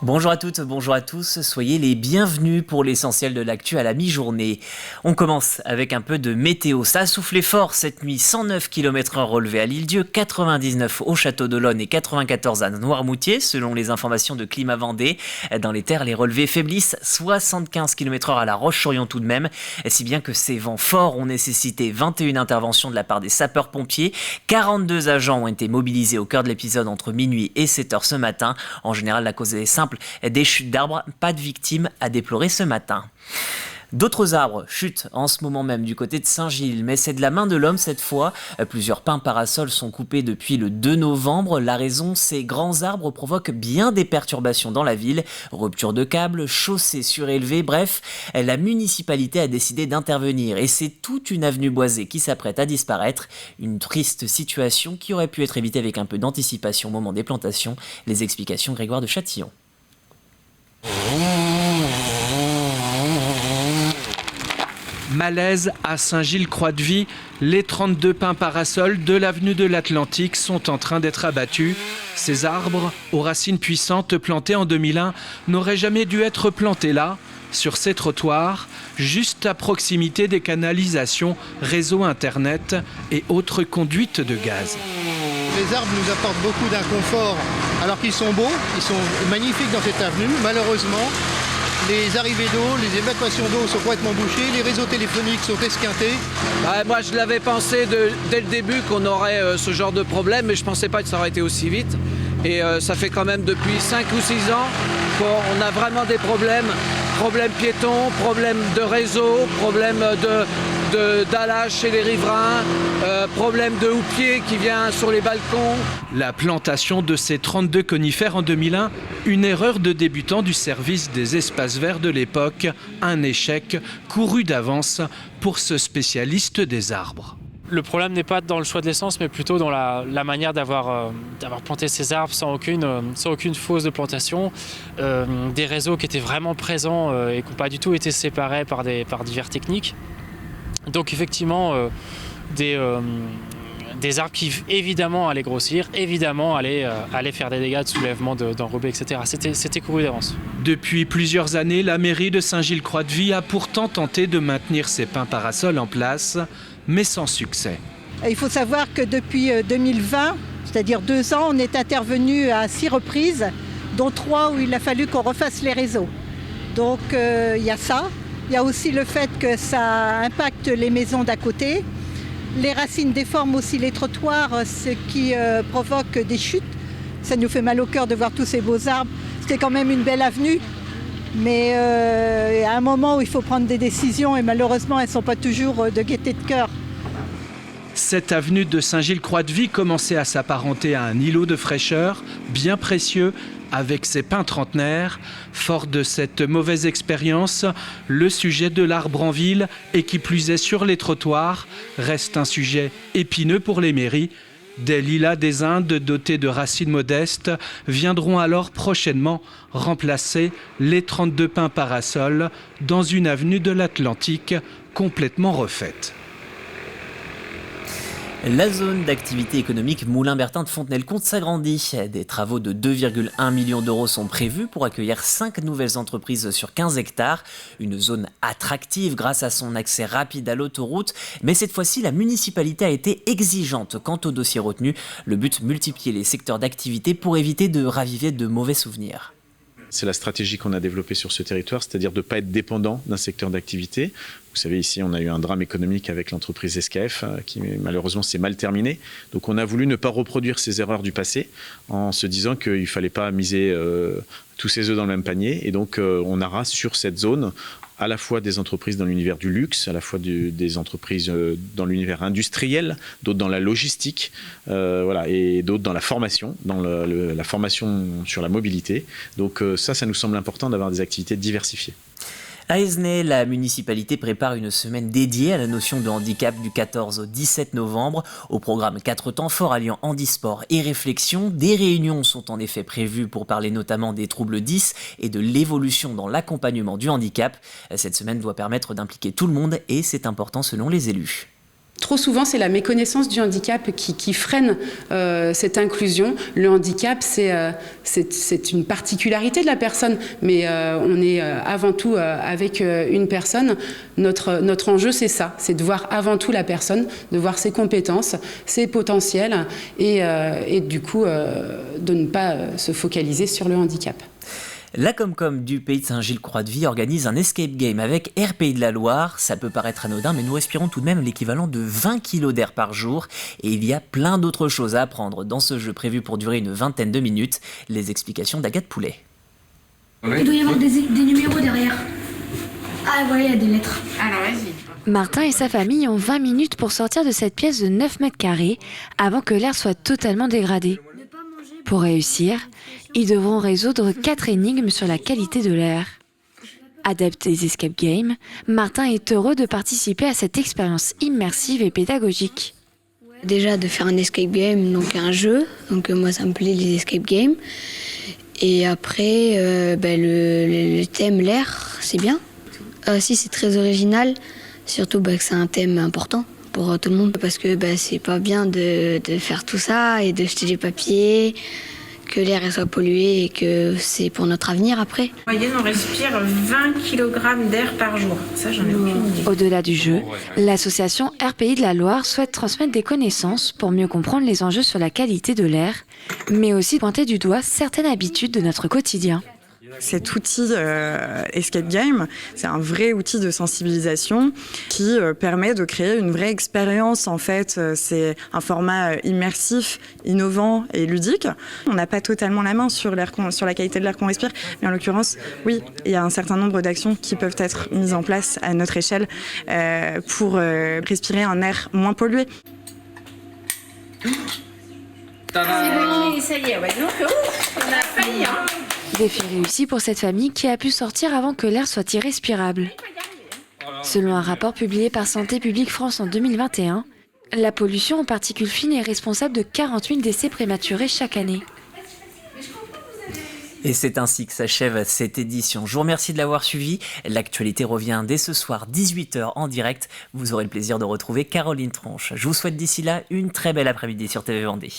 Bonjour à toutes, bonjour à tous, soyez les bienvenus pour l'essentiel de l'actu à la mi-journée. On commence avec un peu de météo. Ça a soufflé fort cette nuit, 109 km/h relevés à l'Île-Dieu, 99 au Château d'Olonne et 94 à Noirmoutier, selon les informations de Climat Vendée. Dans les terres, les relevés faiblissent, 75 km/h à La Roche-sur-Yon tout de même, si bien que ces vents forts ont nécessité 21 interventions de la part des sapeurs-pompiers. 42 agents ont été mobilisés au cœur de l'épisode entre minuit et 7h ce matin. En général, la cause est simple, des chutes d'arbres, pas de victimes à déplorer ce matin. D'autres arbres chutent en ce moment même du côté de Saint-Gilles, mais c'est de la main de l'homme cette fois. Plusieurs pins parasols sont coupés depuis le 2 novembre. La raison, ces grands arbres provoquent bien des perturbations dans la ville. Rupture de câbles, chaussées surélevées, bref, la municipalité a décidé d'intervenir. Et c'est toute une avenue boisée qui s'apprête à disparaître. Une triste situation qui aurait pu être évitée avec un peu d'anticipation au moment des plantations. Les explications Grégoire de Châtillon. Malaise à Saint-Gilles-Croix-de-Vie, les 32 pins parasols de l'avenue de l'Atlantique sont en train d'être abattus. Ces arbres, aux racines puissantes plantés en 2001, n'auraient jamais dû être plantés là, sur ces trottoirs, juste à proximité des canalisations, réseaux internet et autres conduites de gaz. Les arbres nous apportent beaucoup d'inconfort alors qu'ils sont beaux, ils sont magnifiques dans cette avenue. Malheureusement, les arrivées d'eau, les évacuations d'eau sont complètement bouchées, les réseaux téléphoniques sont esquintés. Moi je l'avais pensé dès le début qu'on aurait ce genre de problème, mais je ne pensais pas que ça aurait été aussi vite. Et ça fait quand même depuis 5 ou 6 ans qu'on a vraiment des problèmes piétons, problèmes de réseau, problèmes d'allage chez les riverains, problème de houppier qui vient sur les balcons. La plantation de ces 32 conifères en 2001, une erreur de débutant du service des espaces verts de l'époque, un échec couru d'avance pour ce spécialiste des arbres. Le problème n'est pas dans le choix de l'essence, mais plutôt dans la manière d'avoir planté ces arbres sans aucune fausse de plantation. Des réseaux qui étaient vraiment présents et qui n'ont pas du tout été séparés par divers techniques. Donc effectivement, des arbres qui évidemment allaient grossir, évidemment allaient faire des dégâts de soulèvement, d'enrobés, etc. C'était couru d'avance. Depuis plusieurs années, la mairie de Saint-Gilles-Croix-de-Vie a pourtant tenté de maintenir ces pins parasols en place, mais sans succès. Il faut savoir que depuis 2020, c'est-à-dire 2 ans, on est intervenu à 6 reprises, dont 3 où il a fallu qu'on refasse les réseaux. Donc il y a ça. Il y a aussi le fait que ça impacte les maisons d'à côté. Les racines déforment aussi les trottoirs, ce qui provoque des chutes. Ça nous fait mal au cœur de voir tous ces beaux arbres. C'était quand même une belle avenue. Mais à un moment où il faut prendre des décisions, et malheureusement, elles ne sont pas toujours de gaieté de cœur. Cette avenue de Saint-Gilles-Croix-de-Vie commençait à s'apparenter à un îlot de fraîcheur bien précieux avec ses pins trentenaires. Fort de cette mauvaise expérience, le sujet de l'arbre en ville, et qui plus est sur les trottoirs, reste un sujet épineux pour les mairies. Des lilas des Indes dotés de racines modestes viendront alors prochainement remplacer les 32 pins parasols dans une avenue de l'Atlantique complètement refaite. La zone d'activité économique Moulin-Bertin de Fontenay-le-Comte s'agrandit. Des travaux de 2,1 millions d'euros sont prévus pour accueillir 5 nouvelles entreprises sur 15 hectares. Une zone attractive grâce à son accès rapide à l'autoroute. Mais cette fois-ci, la municipalité a été exigeante quant au dossier retenu. Le but, multiplier les secteurs d'activité pour éviter de raviver de mauvais souvenirs. C'est la stratégie qu'on a développée sur ce territoire, c'est-à-dire de ne pas être dépendant d'un secteur d'activité. Vous savez, ici, on a eu un drame économique avec l'entreprise SKF qui malheureusement s'est mal terminé. Donc on a voulu ne pas reproduire ces erreurs du passé en se disant qu'il ne fallait pas miser tous ses œufs dans le même panier. Et donc on aura sur cette zone à la fois des entreprises dans l'univers du luxe, à la fois des entreprises dans l'univers industriel, d'autres dans la logistique, et d'autres dans la formation, dans la formation sur la mobilité. Donc ça nous semble important d'avoir des activités diversifiées. À Aizenay, la municipalité prépare une semaine dédiée à la notion de handicap du 14 au 17 novembre. Au programme 4 temps forts alliant handisport et réflexion. Des réunions sont en effet prévues pour parler notamment des troubles 10 et de l'évolution dans l'accompagnement du handicap. Cette semaine doit permettre d'impliquer tout le monde et c'est important selon les élus. Trop souvent, c'est la méconnaissance du handicap qui freine cette inclusion. Le handicap, c'est une particularité de la personne, mais on est avant tout avec une personne. Notre enjeu, c'est ça, c'est de voir avant tout la personne, de voir ses compétences, ses potentiels, et du coup, de ne pas se focaliser sur le handicap. La Comcom du Pays de Saint-Gilles-Croix-de-Vie organise un escape game avec Air Pays de la Loire. Ça peut paraître anodin, mais nous respirons tout de même l'équivalent de 20 kg d'air par jour. Et il y a plein d'autres choses à apprendre dans ce jeu prévu pour durer une vingtaine de minutes. Les explications d'Agathe Poulet. Il doit y avoir des numéros derrière. Ah voilà, il y a des lettres. Alors vas-y. Martin et sa famille ont 20 minutes pour sortir de cette pièce de 9 mètres carrés avant que l'air soit totalement dégradé. Pour réussir, ils devront résoudre 4 énigmes sur la qualité de l'air. Adepte des escape games, Martin est heureux de participer à cette expérience immersive et pédagogique. Déjà de faire un escape game, donc un jeu. Donc moi ça me plaît les escape games. Et après le thème l'air, c'est bien. Si c'est très original, surtout que c'est un thème important pour tout le monde parce que c'est pas bien de faire tout ça et de jeter des papiers, que l'air soit pollué et que c'est pour notre avenir après. En moyenne, on respire 20 kg d'air par jour. Ça, j'en ai aucune idée. Au-delà du jeu, l'association Air Pays de la Loire souhaite transmettre des connaissances pour mieux comprendre les enjeux sur la qualité de l'air, mais aussi pointer du doigt certaines habitudes de notre quotidien. Cet outil Escape Game, c'est un vrai outil de sensibilisation qui permet de créer une vraie expérience. En fait, c'est un format immersif, innovant et ludique. On n'a pas totalement la main sur la qualité de l'air qu'on respire, mais en l'occurrence, oui, il y a un certain nombre d'actions qui peuvent être mises en place à notre échelle pour respirer un air moins pollué. C'est bon, ça y est, ouais, donc on a failli, hein. Défi réussi pour cette famille qui a pu sortir avant que l'air soit irrespirable. Selon un rapport publié par Santé publique France en 2021, la pollution en particules fines est responsable de 40 000 décès prématurés chaque année. Et c'est ainsi que s'achève cette édition. Je vous remercie de l'avoir suivi. L'actualité revient dès ce soir, 18h en direct. Vous aurez le plaisir de retrouver Caroline Tronche. Je vous souhaite d'ici là une très belle après-midi sur TV Vendée.